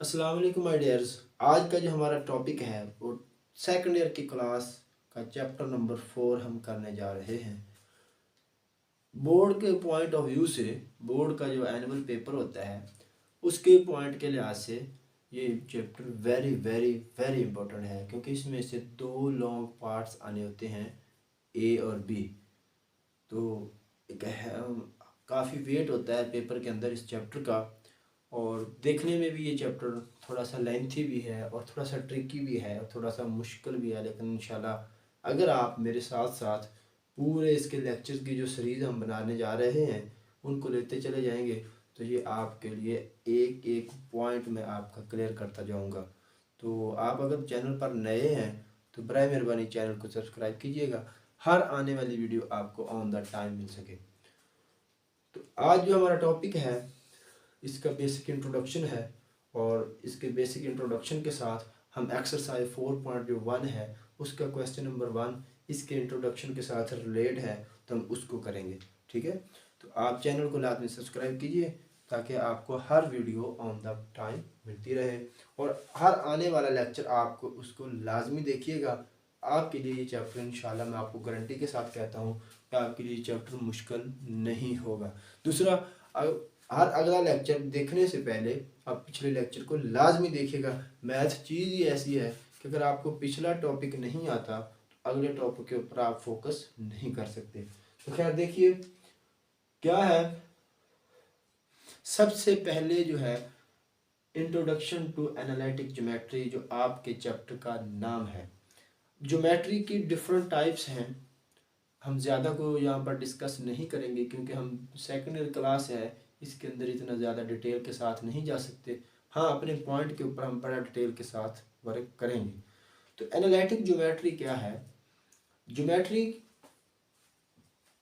अस्सलाम वालेकुम my dears. आज का जो हमारा टॉपिक है वो सेकंड ईयर की क्लास का चैप्टर नंबर 4 हम करने जा रहे हैं। बोर्ड के पॉइंट ऑफ व्यू से, बोर्ड का जो एनुअल पेपर होता है उसके पॉइंट के लिहाज से ये chapter very very very important है, क्योंकि इसमें से दो लॉन्ग पार्ट्स आने होते हैं, ए और बी। तो एक काफ़ी वेट होता है पेपर के अंदर इस चैप्टर का, और देखने में भी ये चैप्टर थोड़ा सा लेंथी भी है और थोड़ा सा ट्रिकी भी है और थोड़ा सा मुश्किल भी है। लेकिन इंशाल्लाह अगर आप मेरे साथ साथ पूरे इसके लेक्चर्स की जो सीरीज़ हम बनाने जा रहे हैं उनको लेते चले जाएंगे तो ये आपके लिए एक एक पॉइंट में आपका क्लियर करता जाऊंगा। तो आप अगर चैनल पर नए हैं तो बराए मेहरबानी चैनल को सब्सक्राइब कीजिएगा, हर आने वाली वीडियो आपको ऑन द टाइम मिल सके। तो आज जो हमारा टॉपिक है इसका बेसिक इंट्रोडक्शन है, और इसके बेसिक इंट्रोडक्शन के साथ हम एक्सरसाइज 4.1 है उसका क्वेश्चन नंबर 1 इसके इंट्रोडक्शन के साथ रिलेट है, तो हम उसको करेंगे। ठीक है, तो आप चैनल को लाजमी सब्सक्राइब कीजिए ताकि आपको हर वीडियो ऑन द टाइम मिलती रहे, और हर आने वाला लेक्चर आपको उसको लाजमी देखिएगा। आपके लिए ये चैप्टर इंशाल्लाह मैं आपको गारंटी के साथ कहता हूँ कि आपके लिए चैप्टर मुश्किल नहीं होगा। दूसरा, हर अगला लेक्चर देखने से पहले आप पिछले लेक्चर को लाजमी देखिएगा। मैथ चीज़ ही ऐसी है कि अगर आपको पिछला टॉपिक नहीं आता तो अगले टॉपिक के ऊपर आप फोकस नहीं कर सकते। तो खैर देखिए क्या है, सबसे पहले जो है इंट्रोडक्शन टू एनालिटिक ज्योमेट्री, जो आपके चैप्टर का नाम है। ज्योमेट्री की डिफरेंट टाइप्स हैं, हम ज़्यादा को यहाँ पर डिस्कस नहीं करेंगे क्योंकि हम सेकेंड ईयर क्लास है, इसके अंदर इतना ज़्यादा डिटेल के साथ नहीं जा सकते। हाँ, अपने पॉइंट के ऊपर हम बड़ा डिटेल के साथ वर्क करेंगे। तो एनालिटिक ज्योमेट्री क्या है? ज्योमेट्री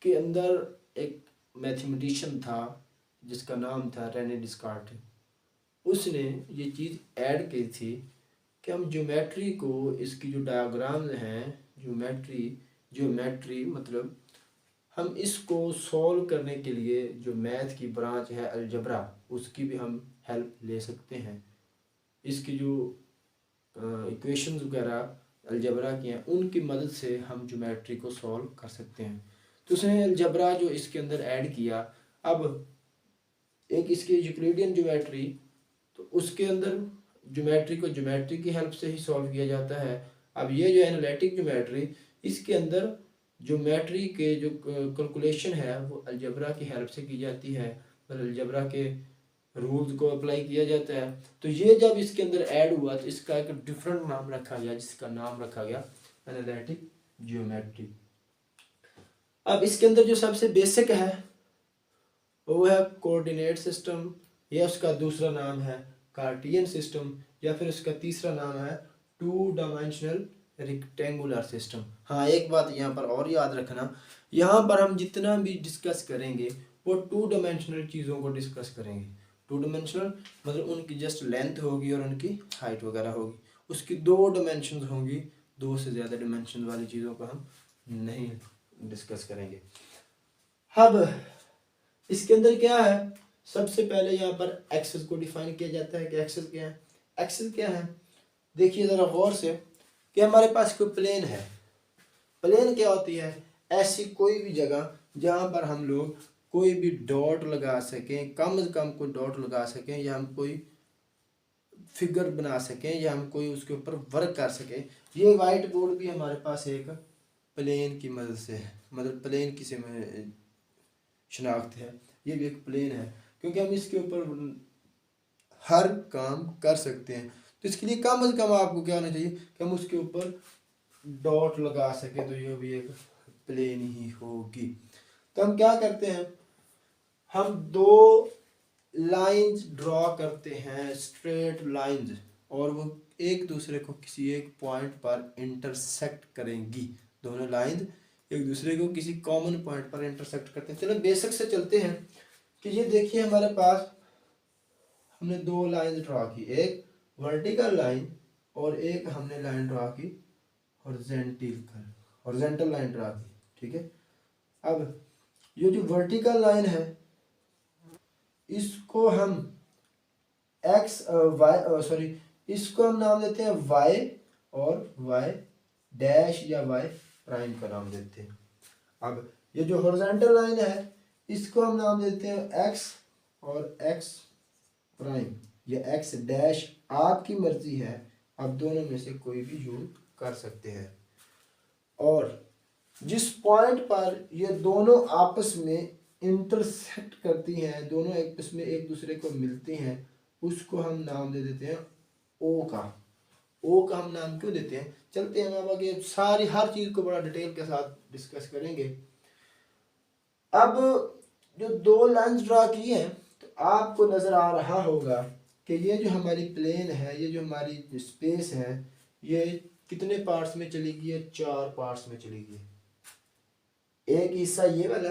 के अंदर एक मैथमेटिशियन था जिसका नाम था रेने डिस्कार्ट। उसने ये चीज़ ऐड की थी कि हम ज्योमेट्री को, इसकी जो डायग्राम्स हैं, ज्योमेट्री ज्योमेट्री मतलब हम इसको सॉल्व करने के लिए जो मैथ की ब्रांच है अलजबरा, उसकी भी हम हेल्प ले सकते हैं। इसकी जो इक्वेशंस वगैरह अलजबरा की हैं उनकी मदद से हम ज्योमेट्री को सॉल्व कर सकते हैं। तो उसने अलजबरा जो इसके अंदर ऐड किया। अब एक इसकी यूक्लिडियन ज्योमेट्री, तो उसके अंदर ज्योमेट्री को ज्योमेट्री की हेल्प से ही सॉल्व किया जाता है। अब ये जो एनालिटिक ज्योमेट्री, इसके अंदर ज्योमेट्री के जो कैलकुलेशन है वो अलजबरा की हेल्प से की जाती है, और अलजबरा के रूल्स को अप्लाई किया जाता है। तो ये जब इसके अंदर ऐड हुआ तो इसका एक डिफरेंट नाम रखा गया, जिसका नाम रखा गया एनालिटिक ज्योमेट्री। अब इसके अंदर जो सबसे बेसिक है वो है कोऑर्डिनेट सिस्टम, या उसका दूसरा नाम है कार्टियन सिस्टम, या फिर उसका तीसरा नाम है टू डायमेंशनल रेक्टेंगुलर सिस्टम। हाँ, एक बात यहाँ पर और याद रखना, यहाँ पर हम जितना भी डिस्कस करेंगे वो टू डायमेंशनल चीज़ों को डिस्कस करेंगे। टू डायमेंशनल मतलब उनकी जस्ट लेंथ होगी और उनकी हाइट वगैरह होगी, उसकी दो डायमेंशन होंगी, दो से ज़्यादा डायमेंशन वाली चीज़ों को हम नहीं डिस्कस करेंगे। अब इसके अंदर क्या है, सबसे पहले यहाँ पर एक्सेस को डिफाइन किया जाता है कि एक्सेस क्या है। एक्सेस क्या है, देखिए ज़रा गौर से कि हमारे पास कोई प्लेन है। प्लेन क्या होती है? ऐसी कोई भी जगह जहाँ पर हम लोग कोई भी डॉट लगा सकें, कम से कम कोई डॉट लगा सकें, या हम कोई फिगर बना सकें, या हम कोई उसके ऊपर वर्क कर सकें। ये वाइट बोर्ड भी हमारे पास एक प्लेन की मदद से है, मतलब प्लेन की से शनाख्त है। ये भी एक प्लेन है क्योंकि हम इसके ऊपर हर काम कर सकते हैं। तो इसके लिए कम से कम आपको क्या होना चाहिए कि हम उसके ऊपर डॉट लगा सके, तो ये भी एक प्लेन ही होगी। तो हम क्या करते हैं, हम दो लाइंस ड्रॉ करते हैं, स्ट्रेट लाइंस, और वो एक दूसरे को किसी एक पॉइंट पर इंटरसेक्ट करेंगी। दोनों लाइंस एक दूसरे को किसी कॉमन पॉइंट पर इंटरसेक्ट करते हैं। चलो बेसिक से चलते हैं कि ये देखिए हमारे पास हमने दो लाइन ड्रॉ की, एक वर्टिकल लाइन और एक हमने लाइन ड्रॉ की हॉरिजॉन्टल लाइन ड्रॉ की। ठीक है, अब ये जो वर्टिकल लाइन है इसको हम एक्स वाई सॉरी इसको हम नाम देते हैं वाई और वाई डैश या वाई प्राइम का नाम देते हैं। अब ये जो हॉरिजॉन्टल लाइन है इसको हम नाम देते हैं एक्स और एक्स प्राइम या एक्स डैश, आपकी मर्जी है, आप दोनों में से कोई भी यूज कर सकते हैं। और जिस पॉइंट पर ये दोनों आपस में इंटरसेक्ट करती हैं, दोनों आपस में एक दूसरे को मिलती हैं, उसको हम नाम दे देते हैं ओ का। ओ का हम नाम क्यों देते हैं, चलते हैं हम आगे सारी हर चीज़ को बड़ा डिटेल के साथ डिस्कस करेंगे। अब जो दो लाइंस ड्रा की हैं तो आपको नज़र आ रहा होगा कि ये जो हमारी प्लेन है, ये जो हमारी स्पेस है, ये कितने पार्ट्स में चली गई है, 4 पार्ट्स में चली गई है। एक हिस्सा ये वाला,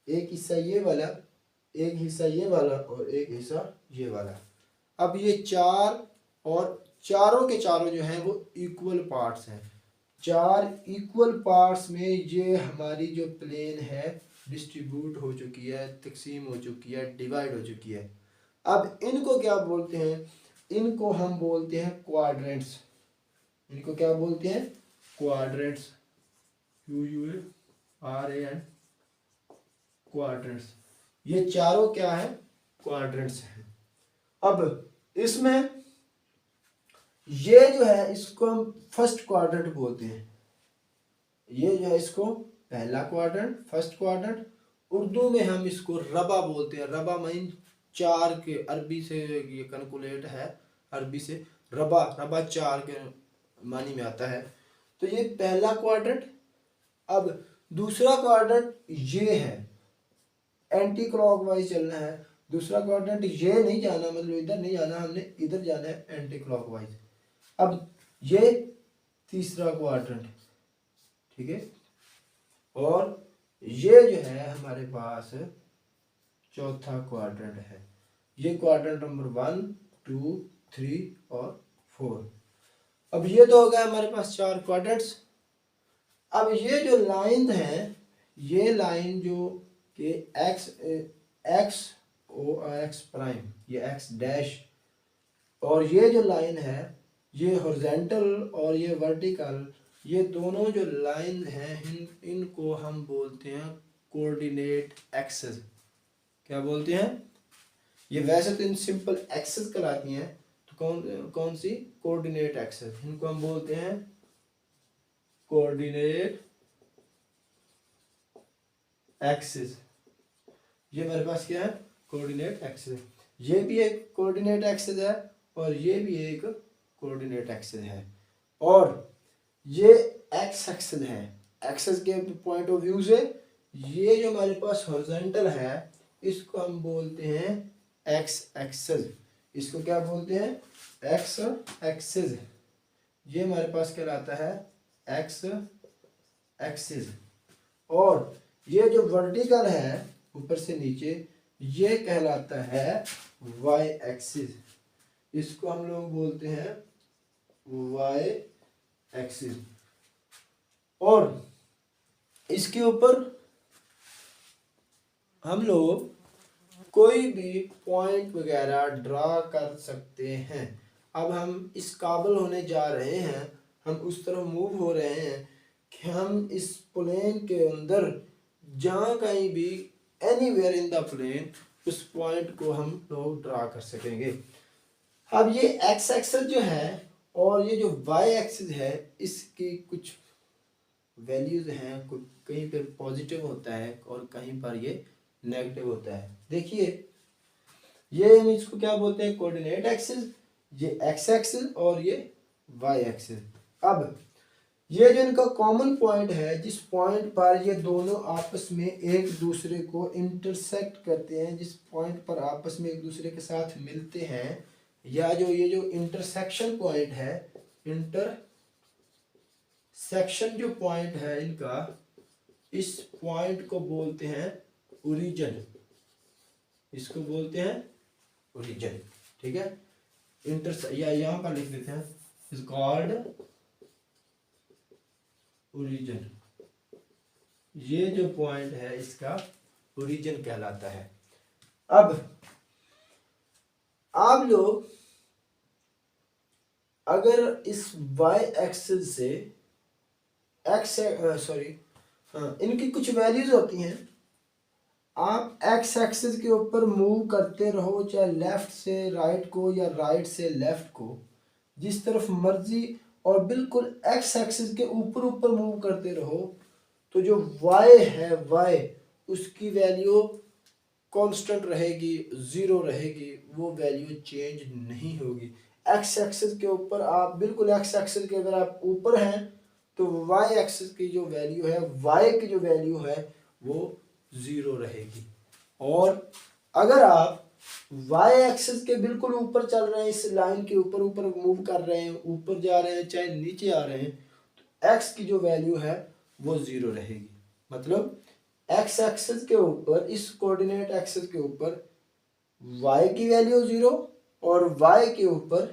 एक हिस्सा ये वाला, एक हिस्सा ये वाला और एक हिस्सा ये वाला। अब ये 4 और चारों के चारों जो हैं वो इक्वल पार्ट्स हैं। 4 इक्वल पार्ट्स में ये हमारी जो प्लेन है डिस्ट्रीब्यूट हो चुकी है, तकसीम हो चुकी है, डिवाइड हो चुकी है। अब इनको क्या बोलते हैं, इनको हम बोलते हैं क्वाड्रेंट्स। इनको क्या बोलते हैं, क्वाड्रेंट्स, QUADRAN, क्वाड्रेंट्स। ये चारों क्या है, क्वाड्रेंट्स हैं। अब इसमें ये जो है इसको हम फर्स्ट क्वाड्रेंट बोलते हैं। ये जो है इसको पहला क्वाड्रेंट, फर्स्ट क्वाड्रेंट। उर्दू में हम इसको रबा बोलते हैं। रबा मीन 4 के, अरबी से ये कैलकुलेट है, अरबी से रबा, रबा 4 के मानी में आता है। तो ये पहला क्वाड्रेंट। अब दूसरा क्वाड्रेंट ये है, एंटी क्लॉकवाइज चलना है। दूसरा क्वाड्रेंट ये नहीं जाना, मतलब इधर नहीं जाना, हमने इधर जाना है एंटी क्लॉकवाइज। अब ये तीसरा क्वाड्रेंट, ठीक है। और ये जो है हमारे पास चौथा क्वाड्रेंट है। ये क्वाड्रेंट नंबर 1, 2, 3 और 4। अब ये तो हो गया हमारे पास 4 क्वाड्रेंट्स। अब ये जो लाइन है, ये लाइन जो कि एक्स प्राइम, ये एक्स डैश, और ये जो लाइन है ये हॉरिजॉन्टल और ये वर्टिकल, ये दोनों जो लाइन हैं इनको हम बोलते हैं कोऑर्डिनेट एक्सेस। क्या बोलते हैं, ये वैसे तो इन सिंपल एक्सेस कहलाती हैं, तो कौन कौन सी, कोऑर्डिनेट एक्सेस। इनको हम बोलते हैं कोऑर्डिनेट एक्सेस। ये मेरे पास क्या है, कोऑर्डिनेट एक्सेस। ये भी एक कोऑर्डिनेट एक्सेस है और ये भी एक कोऑर्डिनेट एक्सेस है। और ये एक्स एक्सेस है। एक्सेस के पॉइंट ऑफ व्यू से ये जो हमारे पास हॉरिजॉन्टल है इसको हम बोलते हैं एक्स एक्सेस। इसको क्या बोलते हैं, एक्स एक्सेस। ये हमारे पास कहलाता है एक्स एक्सेस। और ये जो वर्टिकल है ऊपर से नीचे, ये कहलाता है वाई एक्सिस। इसको हम लोग बोलते हैं वाई एक्सिस। और इसके ऊपर हम लोग कोई भी पॉइंट वगैरह ड्रा कर सकते हैं। अब हम इस काबिल होने जा रहे हैं, हम उस तरफ मूव हो रहे हैं कि हम इस प्लेन के अंदर जहाँ कहीं भी एनीवेयर इन द प्लेन उस पॉइंट को हम लोग ड्रा कर सकेंगे। अब ये एक्स एक्सिस जो है और ये जो वाई एक्सिस है, इसकी कुछ वैल्यूज हैं, कहीं पर पॉजिटिव होता है और कहीं पर ये नेगेटिव होता है। देखिए ये हम इसको क्या बोलते हैं, कोऑर्डिनेट एक्सिस, ये एक्स एक्सिस और ये वाई एक्सिस। अब ये जो इनका कॉमन पॉइंट है, जिस पॉइंट पर ये दोनों आपस में एक दूसरे को इंटरसेक्ट करते हैं, जिस पॉइंट पर आपस में एक दूसरे के साथ मिलते हैं, या जो ये जो इंटरसेक्शन पॉइंट है, इंटरसेक्शन जो पॉइंट है इनका, इस पॉइंट को बोलते हैं ओरिजिन। इसको बोलते हैं ओरिजिन, ठीक है। या यहाँ पर लिख देते हैं इज कॉल्ड ओरिजिन। ये जो पॉइंट है इसका ओरिजिन कहलाता है। अब आप लोग अगर इस y एक्सिस से x सॉरी हाँ, इनकी कुछ वैल्यूज होती हैं, आप x एक्सिस के ऊपर मूव करते रहो, चाहे लेफ्ट से राइट को या राइट से लेफ्ट को, जिस तरफ मर्जी, और बिल्कुल x एक्सिस के ऊपर ऊपर मूव करते रहो, तो जो y है y उसकी वैल्यू कांस्टेंट रहेगी, ज़ीरो रहेगी, वो वैल्यू चेंज नहीं होगी। x एक्सिस के ऊपर आप बिल्कुल x एक्सिस के अगर आप ऊपर हैं तो y एक्सिस की जो वैल्यू है, y की जो वैल्यू है वो ज़ीरो रहेगी। और अगर आप y एक्सिस के बिल्कुल ऊपर चल रहे हैं, इस लाइन के ऊपर ऊपर मूव कर रहे हैं, ऊपर जा रहे हैं चाहे नीचे आ रहे हैं, तो x की जो वैल्यू है वो ज़ीरो रहेगी। मतलब x एक्सिस के ऊपर, इस कोऑर्डिनेट एक्सिस के ऊपर y की वैल्यू ज़ीरो और y के ऊपर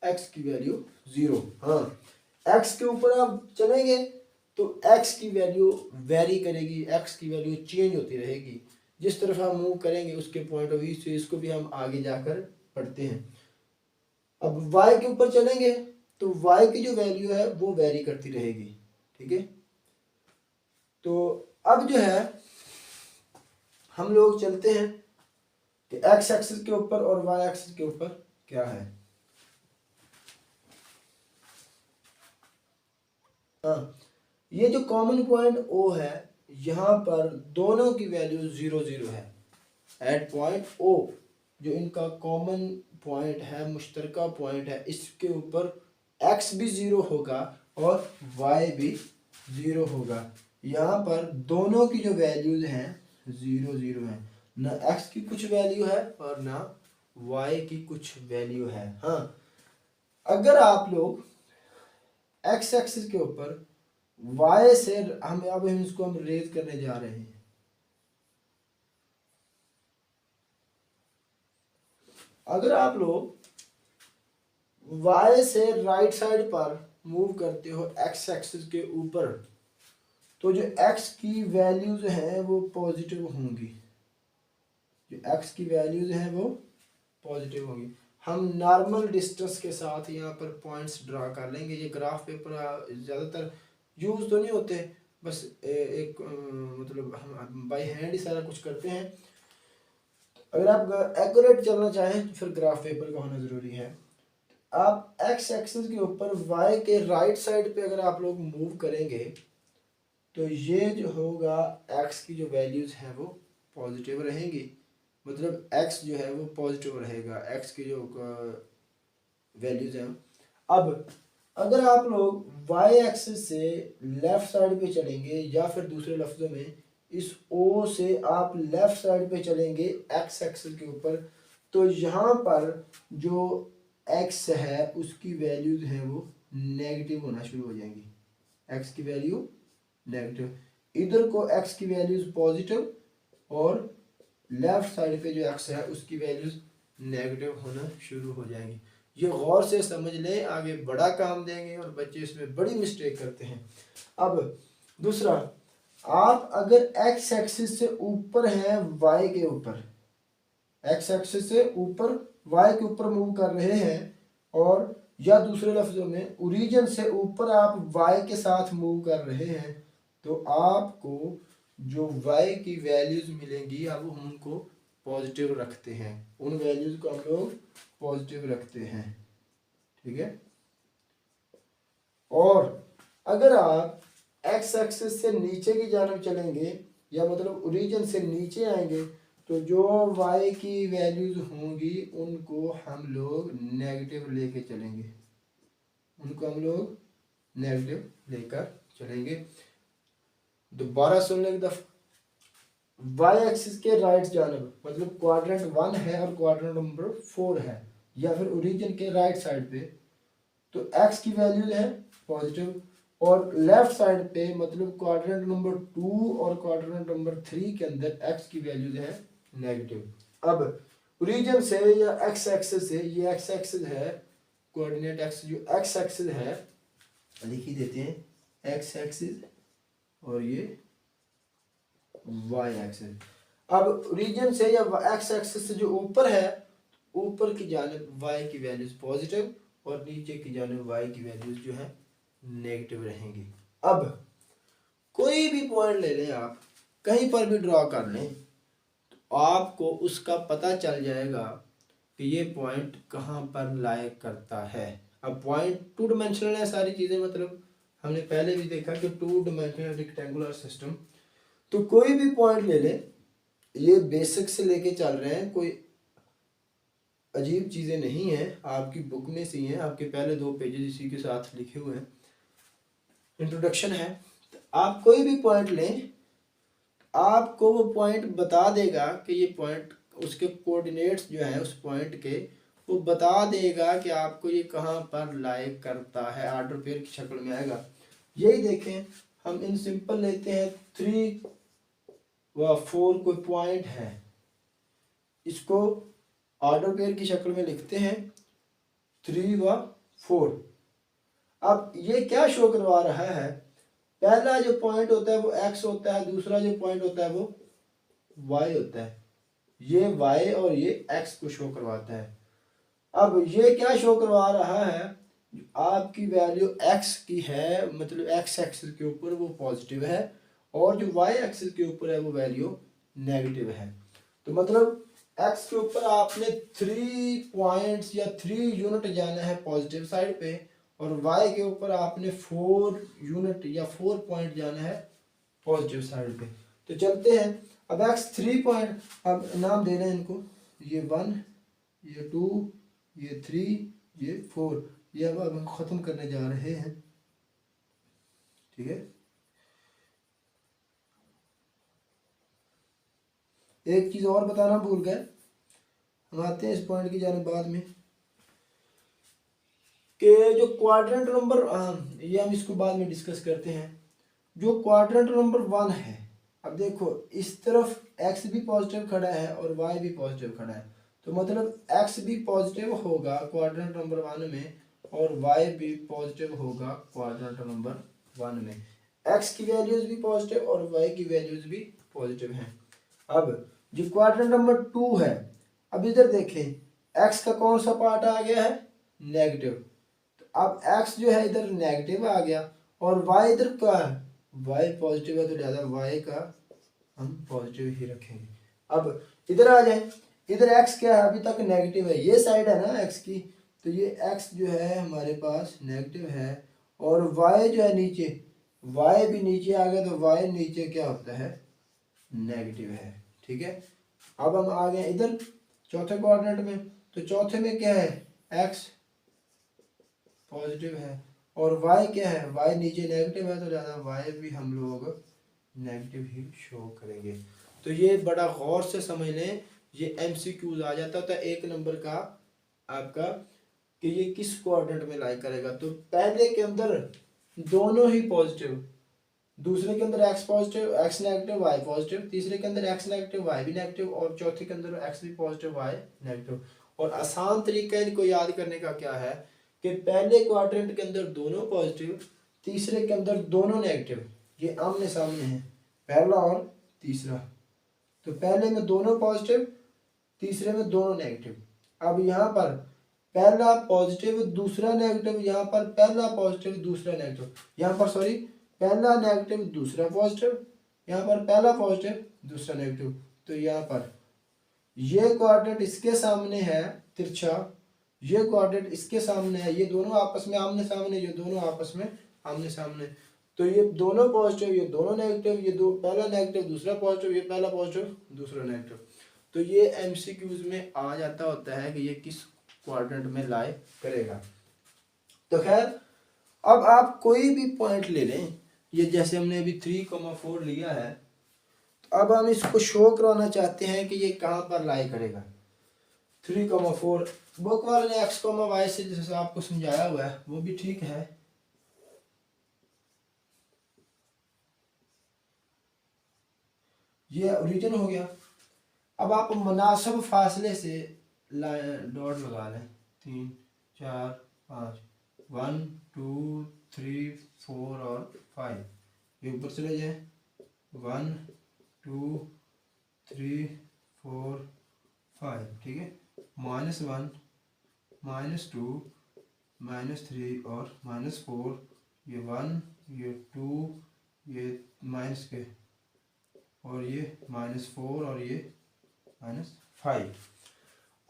x की वैल्यू ज़ीरो। हाँ, x के ऊपर आप चलेंगे तो x की वैल्यू वेरी करेगी, x की वैल्यू चेंज होती रहेगी। जिस तरफ हम मूव करेंगे उसके पॉइंट ऑफ व्यू से इसको भी हम आगे जाकर पढ़ते हैं। अब y के ऊपर चलेंगे तो y की जो वैल्यू है वो वेरी करती रहेगी। ठीक है, तो अब जो है हम लोग चलते हैं कि x एक्सिस के ऊपर और y एक्सिस के ऊपर क्या है। हाँ, ये जो कॉमन पॉइंट O है, यहाँ पर दोनों की वैल्यू ज़ीरो ज़ीरो है। एट पॉइंट O जो इनका कॉमन पॉइंट है, मुश्तरका पॉइंट है, इसके ऊपर x भी ज़ीरो होगा और y भी ज़ीरो होगा। यहाँ पर दोनों की जो वैल्यूज हैं ज़ीरो ज़ीरो हैं, ना x की कुछ वैल्यू है और ना y की कुछ वैल्यू है। हाँ, अगर आप लोग x एक्सिस के ऊपर y से अब इसको हम रेज करने जा रहे हैं। अगर आप लोग y से राइट साइड पर मूव करते हो x एक्सिस के ऊपर, तो जो x की वैल्यूज हैं वो पॉजिटिव होंगी। जो x की वैल्यूज हैं वो पॉजिटिव होंगी। हम नॉर्मल डिस्टेंस के साथ यहाँ पर पॉइंट्स ड्रा कर लेंगे। ये ग्राफ पेपर ज़्यादातर यूज़ तो नहीं होते, बस एक मतलब हम बाय हैंड ही सारा कुछ करते हैं। अगर आप एक्यूरेट चलना चाहें तो फिर ग्राफ पेपर का होना ज़रूरी है। आप x एक्सिस के ऊपर y के राइट साइड पे अगर आप लोग मूव करेंगे तो ये जो होगा x की जो वैल्यूज़ हैं वो पॉजिटिव रहेंगी। मतलब x जो है वो पॉजिटिव रहेगा, x की जो वैल्यूज़ हैं। अब अगर आप लोग y एक्सिस से लेफ़्ट साइड पे चलेंगे, या फिर दूसरे लफ्ज़ों में इस O से आप लेफ़्ट साइड पे चलेंगे x एक्सिस के ऊपर, तो यहाँ पर जो x है उसकी वैल्यूज़ हैं वो नेगेटिव होना शुरू हो जाएंगी। x की वैल्यू नेगेटिव, इधर को x की वैल्यूज़ पॉजिटिव और लेफ़्ट साइड पे जो x है उसकी वैल्यूज़ नेगेटिव होना शुरू हो जाएंगी। ये गौर से समझ लें, आगे बड़ा काम देंगे और बच्चे इसमें बड़ी मिस्टेक करते हैं। अब दूसरा, आप अगर x एक्सिस से ऊपर हैं y के ऊपर, x एक्सिस से ऊपर y के ऊपर मूव कर रहे हैं, और या दूसरे लफ्ज़ों में ओरिजिन से ऊपर आप y के साथ मूव कर रहे हैं, तो आपको जो y की वैल्यूज़ मिलेंगी अब हम उनको पॉजिटिव रखते हैं, उन वैल्यूज़ को हम लोग पॉजिटिव रखते हैं। ठीक है, और अगर आप x एक्सिस से नीचे की जानब चलेंगे, या मतलब ओरिजिन से नीचे आएंगे, तो जो y की वैल्यूज़ होंगी उनको हम लोग नेगेटिव लेके चलेंगे, उनको हम लोग नेगेटिव लेकर चलेंगे। दोबारा सुनने की दफ़ा, y एक्सिस के राइट जानब मतलब क्वाड्रेंट 1 है और क्वाड्रेंट नंबर 4 है, या फिर ओरिजिन के राइट साइड पे, तो x की वैल्यूज है पॉजिटिव, और लेफ्ट साइड पे मतलब क्वाड्रेंट नंबर 2 और क्वाड्रेंट नंबर 3 के अंदर x की वैल्यूज है नेगेटिव। अब ओरिजिन से या x एक्सिस से, ये x एक्सिस है, कोऑर्डिनेट x जो x एक्सिस है लिख ही देते हैं x एक्सिस, और ये y एक्सिस। अब ओरिजिन से या x एक्सिस से जो ऊपर है ऊपर की जानिब y की वैल्यूज पॉजिटिव और नीचे की जानिब y की वैल्यूज जो है नेगेटिव रहेंगी। अब कोई भी पॉइंट ले लें, आप कहीं पर भी ड्रॉ कर लें, तो आपको उसका पता चल जाएगा कि ये पॉइंट कहाँ पर लाई करता है। अब पॉइंट टू डिमेंशनल है सारी चीज़ें, मतलब हमने पहले भी देखा कि टू डिमेंशनल रेक्टेंगुलर सिस्टम। तो कोई भी पॉइंट ले लें, ये बेसिक से लेके चल रहे हैं, कोई अजीब चीज़ें नहीं हैं, आपकी बुक में से ही हैं, आपके पहले 2 पेजेस इसी के साथ लिखे हुए हैं, इंट्रोडक्शन है। तो आप कोई भी पॉइंट लें, आपको वो पॉइंट बता देगा कि ये पॉइंट, उसके कोऑर्डिनेट्स जो है उस पॉइंट के, वो बता देगा कि आपको ये कहाँ पर लाई करता है, ऑर्डर पेयर की शक्ल में आएगा। यही देखें, हम इन सिंपल लेते हैं 3 व 4 कोई पॉइंट है, इसको ऑर्डर पेयर की शक्ल में लिखते हैं 3 व 4। अब ये क्या शो करवा रहा है, पहला जो पॉइंट होता है वो x होता है, दूसरा जो पॉइंट होता है वो y होता है। ये y और ये x को शो करवाता है। अब ये क्या शो करवा रहा है, आपकी वैल्यू x की है, मतलब x एक्सिस के ऊपर वो पॉजिटिव है और जो y एक्सिस के ऊपर है वो वैल्यू नेगेटिव है। तो मतलब x के ऊपर आपने 3 पॉइंट्स या 3 यूनिट जाना है पॉजिटिव साइड पे, और y के ऊपर आपने 4 यूनिट या 4 पॉइंट जाना है पॉजिटिव साइड पे। तो चलते हैं, अब x 3 पॉइंट, अब नाम दे रहे हैं इनको, ये 1, ये 2, ये 3, ये 4, ये अब हम ख़त्म करने जा रहे हैं। ठीक है, एक चीज़ और बताना भूल गए, हम आते हैं इस पॉइंट की जाने बाद में, कि जो क्वाड्रेंट नंबर, ये हम इसको बाद में डिस्कस करते हैं। जो क्वाड्रेंट नंबर 1 है, अब देखो इस तरफ x भी पॉजिटिव खड़ा है और y भी पॉजिटिव खड़ा है, तो मतलब x भी पॉजिटिव होगा क्वाड्रेंट नंबर 1 में और y भी पॉजिटिव होगा क्वाड्रेंट नंबर 1 में। x की वैल्यूज भी पॉजिटिव और y की वैल्यूज भी पॉजिटिव हैं। अब जो क्वाड्रेंट नंबर 2 है, अब इधर देखें, x का कौन सा पार्ट आ गया है, नेगेटिव। अब x जो है इधर नेगेटिव आ गया और y इधर क्या है, y पॉजिटिव है, तो लिहाजा y का हम पॉजिटिव ही रखेंगे। अब इधर आ जाए, इधर x क्या है, अभी तक नेगेटिव है, ये साइड है ना x की, तो ये x जो है हमारे पास नेगेटिव है और y जो है नीचे, y भी नीचे आ गया, तो y नीचे क्या होता है, नेगेटिव है। ठीक है, अब हम आ गए इधर चौथे क्वाड्रेंट में, तो चौथे में क्या है, x पॉजिटिव है और y क्या है, y नीचे नेगेटिव है, तो ज़्यादा y भी हम लोग नेगेटिव ही शो करेंगे। तो ये बड़ा गौर से समझ लें, ये MCQs आ जाता था 1 नंबर का आपका, कि ये किस क्वाड्रेंट में लाई करेगा। तो पहले के अंदर दोनों ही पॉजिटिव, दूसरे के अंदर x positive, x negative, y positive, तीसरे के अंदर x नेगेटिव, y भी नेगेटिव, और चौथे के अंदर x भी पॉजिटिव, y नेगेटिव। और आसान तरीका इनको याद करने का क्या है कि पहले क्वाड्रेंट के अंदर दोनों पॉजिटिव, तीसरे के अंदर दोनों नेगेटिव, ये आमने सामने हैं, पहला और तीसरा। तो पहले में दोनों पॉजिटिव, तीसरे में दोनों नेगेटिव। अब यहाँ पर पहला पॉजिटिव दूसरा नेगेटिव, यहाँ पर पहला पॉजिटिव दूसरा नेगेटिव, यहाँ पर सॉरी पहला नेगेटिव दूसरा पॉजिटिव, यहाँ पर पहला पॉजिटिव दूसरा नेगेटिव। तो यहाँ पर ये क्वाड्रेंट इसके सामने है तिरछा, ये क्वाड्रेंट इसके सामने है, ये दोनों आपस में आमने सामने, ये दोनों आपस में आमने सामने। तो ये दोनों पॉजिटिव, ये दोनों नेगेटिव, ये दो पहला नेगेटिव दूसरा पॉजिटिव, ये पहला पॉजिटिव दूसरा नेगेटिव। तो ये MCQs में आ जाता होता है कि ये किस क्वाड्रेंट में लाई करेगा। तो खैर, अब आप कोई भी पॉइंट ले लें, ये जैसे हमने अभी 3,4 लिया है, तो अब हम इसको शो करवाना चाहते हैं कि ये कहाँ पर लाई करेगा। 3,4 बुक वाले ने x, y से जैसे आपको समझाया हुआ है वो भी ठीक है। ये ओरिजिन हो गया। अब आप मुनासिब फासले से डॉट लगा लें, 3, 4, 5, 1, 2, 3, 4 और 5, ये ऊपर चले जाए, 1, 2, 3, 4, 5, ठीक है। -1 -2 -3 और -4, ये 1 ये 2 ये माइनस के और ये -4 और ये -5।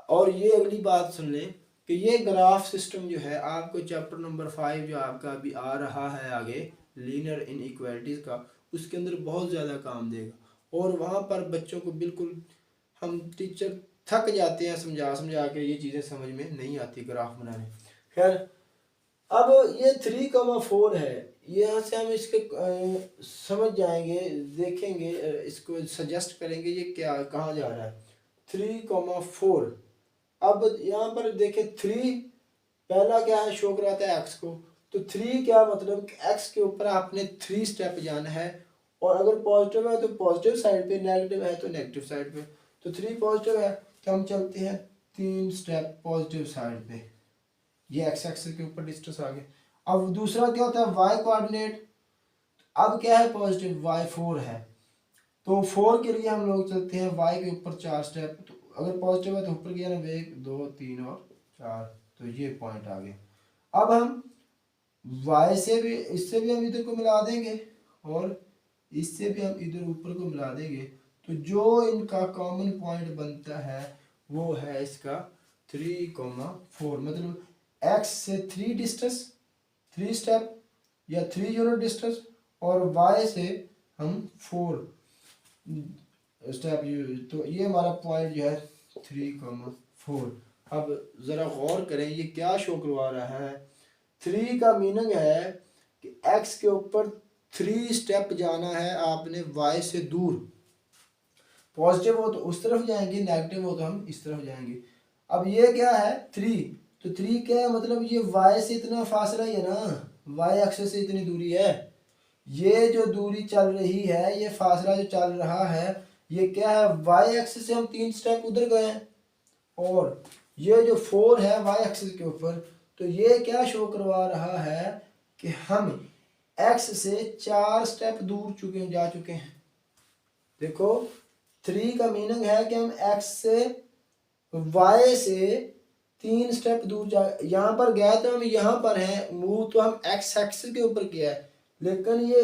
और ये अगली बात सुन लें कि ये ग्राफ सिस्टम जो है आपको चैप्टर नंबर 5 जो आपका अभी आ रहा है आगे लीनियर इनइक्वालिटीज़ का, उसके अंदर बहुत ज़्यादा काम देगा। और वहाँ पर बच्चों को बिल्कुल हम टीचर थक जाते हैं समझा समझा के, ये चीज़ें समझ में नहीं आती ग्राफ बनाने। खैर अब ये 3,4 है, यहाँ से हम इसके समझ जाएंगे, देखेंगे, इसको सजेस्ट करेंगे ये क्या कहाँ जा रहा है। 3,4 अब यहाँ पर देखें 3 पहला क्या है शो कराता है एक्स को, तो 3 क्या मतलब एक्स के ऊपर आपने 3 स्टेप जाना है, और अगर पॉजिटिव है तो पॉजिटिव साइड पे, नेगेटिव है तो नेगेटिव साइड पे। तो 3 पॉजिटिव है तो हम चलते हैं 3 स्टेप पॉजिटिव साइड पे, ये एक्स एक्सिस के ऊपर डिस्टेंस आ गया। अब दूसरा क्या होता है वाई कोऑर्डिनेट, अब क्या है पॉजिटिव वाई 4 है, तो 4 के लिए हम लोग चलते हैं वाई के ऊपर 4 स्टेप, तो अगर पॉजिटिव है तो ऊपर गया ना 1 2 3 और 4, तो ये पॉइंट आ गए। अब हम y से भी, इससे भी हम इधर को मिला देंगे और इससे भी हम इधर ऊपर को मिला देंगे, तो जो इनका कॉमन पॉइंट बनता है वो है इसका 3,4, मतलब x से 3 डिस्टेंस 3 स्टेप या 3 यूनिट डिस्टेंस, और y से हम 4 स्टेप, तो ये हमारा पॉइंट जो है 3,4। अब ज़रा गौर करें ये क्या शो करवा रहा है। 3 का मीनिंग है कि x के ऊपर 3 स्टेप जाना है आपने y से दूर, पॉजिटिव हो तो उस तरफ जाएंगे, नेगेटिव हो तो हम इस तरफ जाएंगे। अब ये क्या है 3, तो 3 क्या है मतलब ये y से इतना फासला ही है ना, y एक्सिस से इतनी दूरी है, ये जो दूरी चल रही है, ये फासला जो चल रहा है, ये क्या है y एक्सिस से हम 3 स्टेप उधर गए हैं, और ये जो 4 है y एक्सिस के ऊपर, तो ये क्या शो करवा रहा है कि हम x से 4 स्टेप दूर जा चुके हैं। देखो 3 का मीनिंग है कि हम x से y से 3 स्टेप दूर जा, यहाँ पर गया तो हम यहाँ पर हैं, मूव तो हम x एक्सिस के ऊपर किया है, लेकिन ये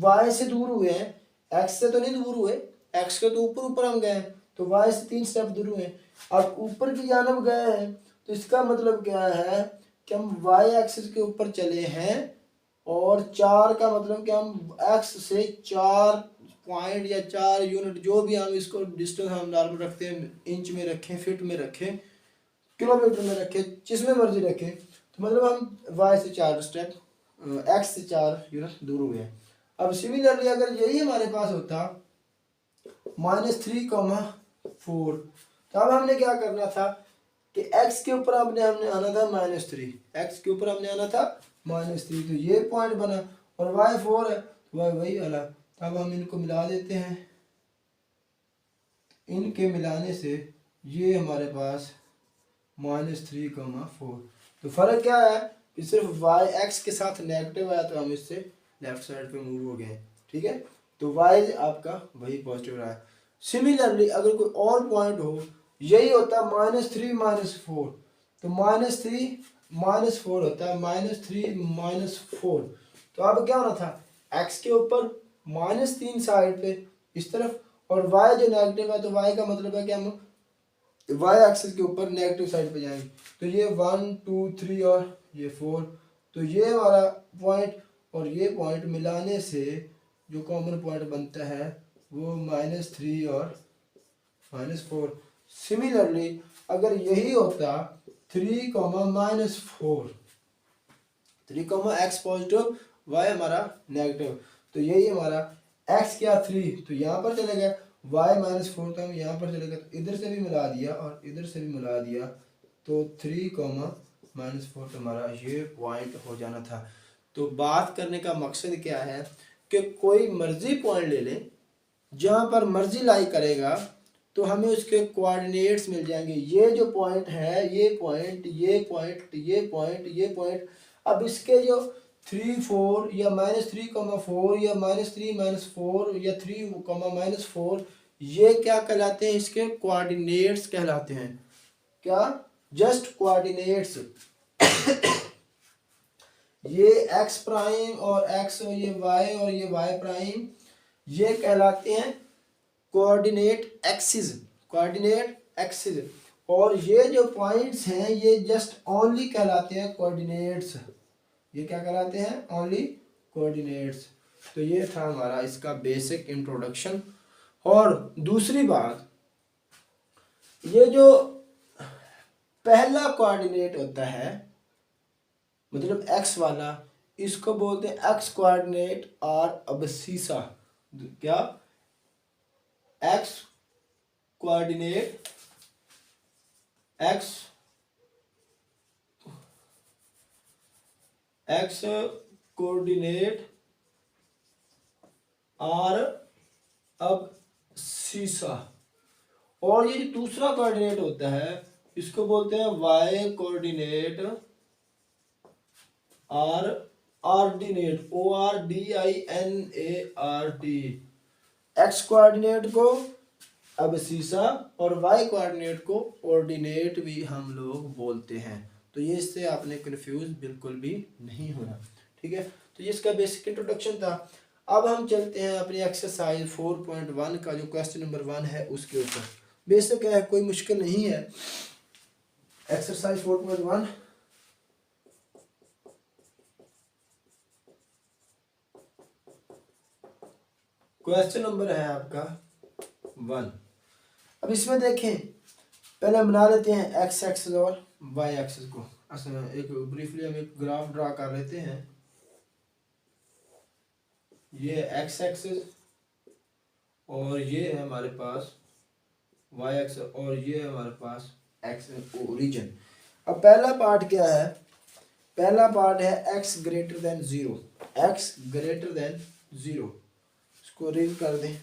y से दूर हुए हैं, x से तो नहीं दूर हुए, x के तो ऊपर ऊपर हम गए हैं, तो y से 3 स्टेप दूर हुए। अब ऊपर की जानब गए हैं तो इसका मतलब क्या है कि हम y एक्सिस के ऊपर चले हैं, और 4 का मतलब कि हम x से 4 पॉइंट या 4 यूनिट, जो भी हम इसको डिस्टेंस हम नॉर्मल रखते हैं, इंच में रखें, फीट में रखें, किलोमीटर में रखें, जिसमें मर्जी रखें, तो मतलब हम y से 4 स्टेप x से 4 यूनिट दूर हुए हैं। अब सिमिलरली अगर यही हमारे पास होता -3,4, तो अब हमने क्या करना था कि x के ऊपर हमने आना था -3, x के ऊपर हमने आना था -3, तो ये पॉइंट बना, और y 4 है तो y वही वाला। अब हम इनको मिला देते हैं, इनके मिलाने से ये हमारे पास -3,4, तो फ़र्क क्या है कि सिर्फ y x के साथ नेगेटिव आया तो हम इससे लेफ्ट साइड पे मूव हो गए हैं, ठीक है, तो y आपका वही पॉजिटिव रहा है। सिमिलरली अगर कोई और पॉइंट हो, यही होता -3 -4, तो -3 -4 होता है, -3 -4, तो अब क्या होना था x के ऊपर -3 साइड पे इस तरफ, और y जो नेगेटिव है तो y का मतलब है कि हम y एक्सिस के ऊपर नेगेटिव साइड पे जाएंगे, तो ये 1 2 3 और ये 4, तो ये हमारा पॉइंट और ये पॉइंट मिलाने से जो कॉमन पॉइंट बनता है वो -3 और -4। सिमिलरली अगर यही होता 3, -4, 3, x पॉजिटिव y हमारा नेगेटिव, तो यही हमारा x क्या 3, तो यहाँ पर चले गए, y -4 तो हम यहाँ पर चले गए, तो इधर से भी मिला दिया और इधर से भी मिला दिया, तो 3, -4 तो हमारा ये पॉइंट हो जाना था। तो बात करने का मकसद क्या है कि कोई मर्जी पॉइंट ले लें, जहाँ पर मर्जी लाई करेगा, तो हमें उसके कोऑर्डिनेट्स मिल जाएंगे। ये जो पॉइंट है, ये पॉइंट, ये पॉइंट, ये पॉइंट, ये पॉइंट, अब इसके जो 3 4 या -3,4 या -3 -4 या 3, -4, ये क्या कहलाते हैं, इसके कोऑर्डिनेट्स कहलाते हैं। क्या, जस्ट कोऑर्डिनेट्स। ये एक्स प्राइम और एक्स और ये वाई प्राइम, ये कहलाते हैं कोऑर्डिनेट एक्सिस, कोऑर्डिनेट एक्सिस। और ये जो पॉइंट्स हैं ये जस्ट ओनली कहलाते हैं कोऑर्डिनेट्स। ये क्या कहलाते हैं, ओनली कोऑर्डिनेट्स। तो ये था हमारा इसका बेसिक इंट्रोडक्शन। और दूसरी बात, ये जो पहला कोऑर्डिनेट होता है मतलब एक्स वाला, इसको बोलते हैं एक्स कोऑर्डिनेट और अबसीसा। क्या, एक्स कोऑर्डिनेट, एक्स कोऑर्डिनेट और अबसीसा। और ये जो दूसरा कोऑर्डिनेट होता है इसको बोलते हैं वाई कोऑर्डिनेट और ऑर्डिनेट, ORDINART। एक्स कोऑर्डिनेट को अबसीसा और वाई कोऑर्डिनेट को ऑर्डिनेट भी हम लोग बोलते हैं। तो ये इससे आपने कंफ्यूज बिल्कुल भी नहीं होना, ठीक है। तो ये इसका बेसिक इंट्रोडक्शन था। अब हम चलते हैं अपनी एक्सरसाइज 4.1 का जो क्वेश्चन नंबर 1 है उसके ऊपर। बेसिक है, कोई मुश्किल नहीं है। एक्सरसाइज 4.1, क्वेश्चन नंबर है आपका 1। अब इसमें देखें, पहले हम बना लेते हैं एक्स एक्सिस और वाई एक्सिस को। एक ब्रीफली हम एक ग्राफ ड्रा कर लेते हैं। ये एक्स एक्सिस और ये है हमारे पास वाई एक्सिस और ये है हमारे पास एक्स ओरिजिन। अब पहला पार्ट क्या है, पहला पार्ट है x greater than 0, x greater than 0। इसको रीड कर दें।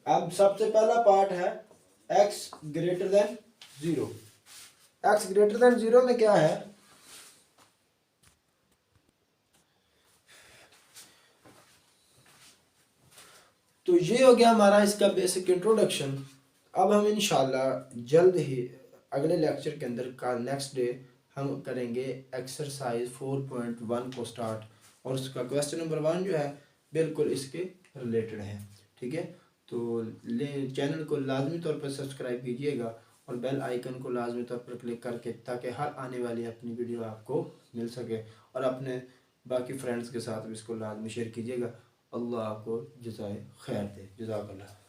अब सबसे पहला पार्ट है x greater than 0। X greater than 0 में क्या है, तो ये हो गया हमारा इसका बेसिक इंट्रोडक्शन। अब हम इंशाल्लाह जल्द ही अगले लेक्चर के अंदर का नेक्स्ट डे हम करेंगे एक्सरसाइज 4.1 को स्टार्ट, और उसका क्वेश्चन नंबर 1 जो है बिल्कुल इसके रिलेटेड है, ठीक है। तो चैनल को लाजमी तौर पर सब्सक्राइब कीजिएगा और बेल आइकन को लाजमी तौर पर क्लिक करके, ताकि हर आने वाली अपनी वीडियो आपको मिल सके। और अपने बाकी फ्रेंड्स के साथ भी इसको लाजमी शेयर कीजिएगा। अल्लाह आपको जज़ाए खैर दे। जज़ाकल्लाह।